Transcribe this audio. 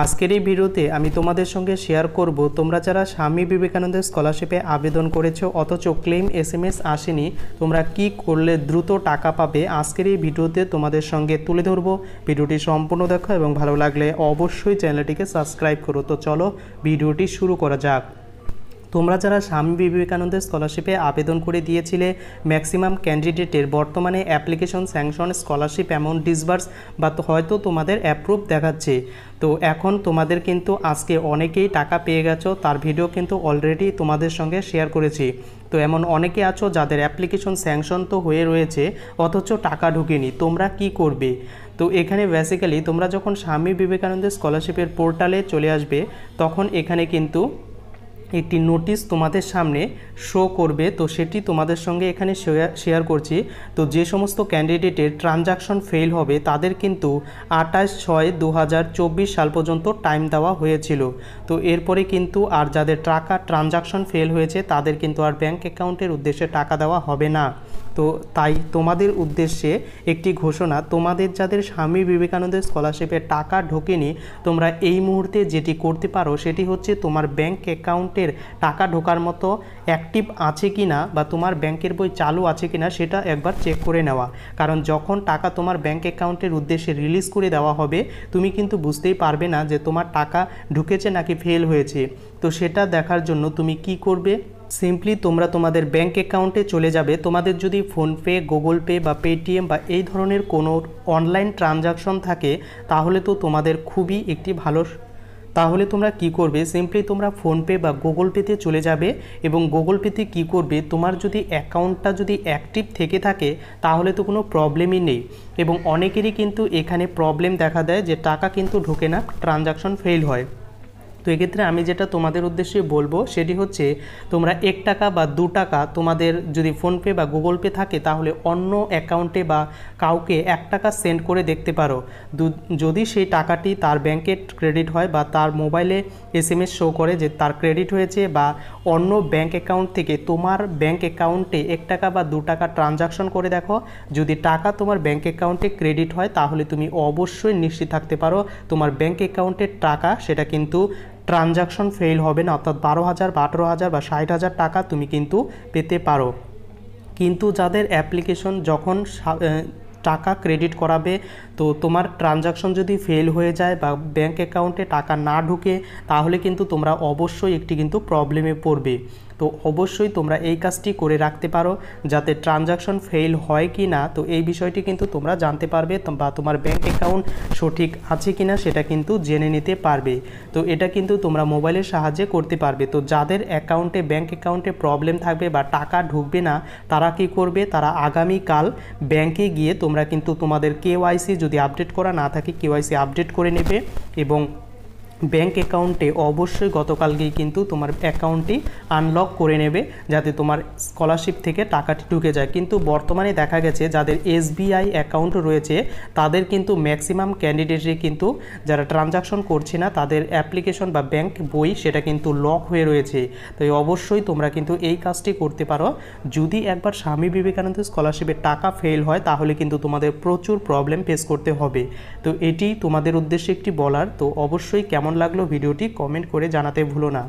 আজকের এই ভিডিওতে আমি তোমাদের সঙ্গে শেয়ার করব তোমরা যারা স্বামী বিবেকানন্দের স্কলারশিপে আবেদন করেছো অথচ ক্লেম এসএমএস আসেনি তোমরা কি করলে দ্রুত টাকা পাবে। আজকের এই ভিডিওতে তোমাদের সঙ্গে তুলে ধরবো। ভিডিওটি সম্পূর্ণ দেখো এবং ভালো লাগলে অবশ্যই চ্যানেলটিকে সাবস্ক্রাইব করো। তো চলো ভিডিওটি শুরু করা যাক। তোমরা যারা স্বামী বিবেকানন্দের স্কলারশিপে আবেদন করে দিয়েছিলে ম্যাক্সিমাম ক্যান্ডিডেটের বর্তমানে application sanction scholarship amount disburse বা হয়তো তোমাদের অ্যাপ্রুভ দেখাচ্ছে। তো এখন তোমাদের কিন্তু আজকে অনেকেই টাকা পেয়ে গেছো, তার ভিডিও কিন্তু অলরেডি তোমাদের সঙ্গে শেয়ার করেছি। তো এমন অনেকে আছো যাদের অ্যাপ্লিকেশন স্যাংশন তো হয়ে রয়েছে অথচ টাকা ঢোকেনি, তোমরা কি করবে? তো এখানে বেসিক্যালি তোমরা যখন স্বামী বিবেকানন্দের স্কলারশিপের পোর্টালে চলে আসবে তখন এখানে কিন্তু একটি নোটিশ তোমাদের সামনে শো করবে। তো সেটি তোমাদের সঙ্গে এখানে শেয়ার করছি। তো যে সমস্ত ক্যান্ডিডেটের ট্রানজাকশন ফেল হবে তাদের কিন্তু 28/6/2024 সাল পর্যন্ত টাইম দেওয়া হয়েছিল। তো এরপরে কিন্তু আর যাদের টাকা ট্রানজাকশন ফেল হয়েছে তাদের কিন্তু আর ব্যাংক অ্যাকাউন্টের উদ্দেশ্যে টাকা দেওয়া হবে না। তো তাই তোমাদের উদ্দেশ্যে একটি ঘোষণা, তোমাদের যাদের স্বামী বিবেকানন্দের স্কলারশিপে টাকা ঢোকেনি তোমরা এই মুহূর্তে যেটি করতে পারো সেটি হচ্ছে তোমার ব্যাংক অ্যাকাউন্টের টাকা ঢোকার মতো অ্যাক্টিভ আছে কি না বা তোমার ব্যাংকের বই চালু আছে কি না সেটা একবার চেক করে নেওয়া। কারণ যখন টাকা তোমার ব্যাংক অ্যাকাউন্টের উদ্দেশ্যে রিলিজ করে দেওয়া হবে তুমি কিন্তু বুঝতেই পারবে না যে তোমার টাকা ঢুকেছে নাকি ফেল হয়েছে। তো সেটা দেখার জন্য তুমি কি করবে, সিম্পলি তোমরা তোমাদের ব্যাংক অ্যাকাউন্টে চলে যাবে। তোমাদের যদি ফোনপে, গুগল পে বা পেটিএম বা এই ধরনের কোনো অনলাইন ট্রানজাকশন থাকে তাহলে তো তোমাদের খুবই একটি ভালো, তাহলে তোমরা কি করবে, সিম্পলি তোমরা ফোনপে বা গুগল পেতে চলে যাবে এবং গুগল পেতে কি করবে, তোমার যদি অ্যাকাউন্টটা যদি অ্যাক্টিভ থেকে থাকে তাহলে তো কোনো প্রবলেমই নেই। এবং অনেকেরই কিন্তু এখানে প্রবলেম দেখা দেয় যে টাকা কিন্তু ঢোকে না, ট্রানজাকশন ফেল হয়। তো এক্ষেত্রে আমি যেটা তোমাদের উদ্দেশ্যে বলবো সেটি হচ্ছে তোমরা 1 টাকা বা 2 টাকা তোমাদের যদি ফোনপে বা গুগল পে থাকে তাহলে অন্য অ্যাকাউন্টে বা কাউকে 1 টাকা সেন্ড করে দেখতে পারো। যদি সেই টাকাটি তার ব্যাংকে ক্রেডিট হয় বা তার মোবাইলে এসএমএস শো করে যে তার ক্রেডিট হয়েছে বা অন্য ব্যাংক অ্যাকাউন্ট থেকে তোমার ব্যাংক অ্যাকাউন্টে 1 টাকা বা 2 টাকা ট্রানজাকশন করে দেখো, যদি টাকা তোমার ব্যাংক অ্যাকাউন্টে ক্রেডিট হয় তাহলে তুমি অবশ্যই নিশ্চিত থাকতে পারো তোমার ব্যাংক অ্যাকাউন্টের টাকা সেটা কিন্তু ট্রানজাকশন ফেল হবে না, অর্থাৎ 12,000 বা 18,000 বা 60,000 টাকা তুমি কিন্তু পেতে পারো। কিন্তু যাদের অ্যাপ্লিকেশন যখন টাকা ক্রেডিট করাবে তো তোমার ট্রানজাকশন যদি ফেল হয়ে যায় বা ব্যাংক অ্যাকাউন্টে টাকা না ঢুকে তাহলে কিন্তু তোমরা অবশ্যই একটি কিন্তু প্রবলেমে পড়বে। তো অবশ্যই তোমরা এই কাজটি করে রাখতে পারো যাতে ট্রানজাকশন ফেল হয় কি না, তো এই বিষয়টি কিন্তু তোমরা জানতে পারবে বা তোমার ব্যাংক অ্যাকাউন্ট সঠিক আছে কি না সেটা কিন্তু জেনে নিতে পারবে। তো এটা কিন্তু তোমরা মোবাইলের সাহায্যে করতে পারবে। তো যাদের অ্যাকাউন্টে ব্যাংক অ্যাকাউন্টে প্রবলেম থাকবে বা টাকা ঢুকবে না তারা কি করবে, তারা আগামীকাল ব্যাংকে গিয়ে তোমরা কিন্তু তোমাদের কেওয়াইসি যদি আপডেট করা না থাকে কেওয়াইসি আপডেট করে নেবে এবং ব্যাংক অ্যাকাউন্টে অবশ্যই গতকালকেই কিন্তু তোমার অ্যাকাউন্টটি আনলক করে নেবে যাতে তোমার স্কলারশিপ থেকে টাকাটি ঢুকে যায়। কিন্তু বর্তমানে দেখা গেছে যাদের এসবিআই অ্যাকাউন্ট রয়েছে তাদের কিন্তু ম্যাক্সিমাম ক্যান্ডিডেটই কিন্তু যারা ট্রানজাকশন করছে না তাদের অ্যাপ্লিকেশন বা ব্যাংক বই সেটা কিন্তু লক হয়ে রয়েছে। তাই অবশ্যই তোমরা কিন্তু এই কাজটি করতে পারো। যদি একবার স্বামী বিবেকানন্দ স্কলারশিপের টাকা ফেল হয় তাহলে কিন্তু তোমাদের প্রচুর প্রবলেম ফেস করতে হবে। তো এটি তোমাদের উদ্দেশ্যে একটি বলার। তো অবশ্যই কেমন লাগলো ভিডিওটি কমেন্ট করে জানাতে ভুলো না।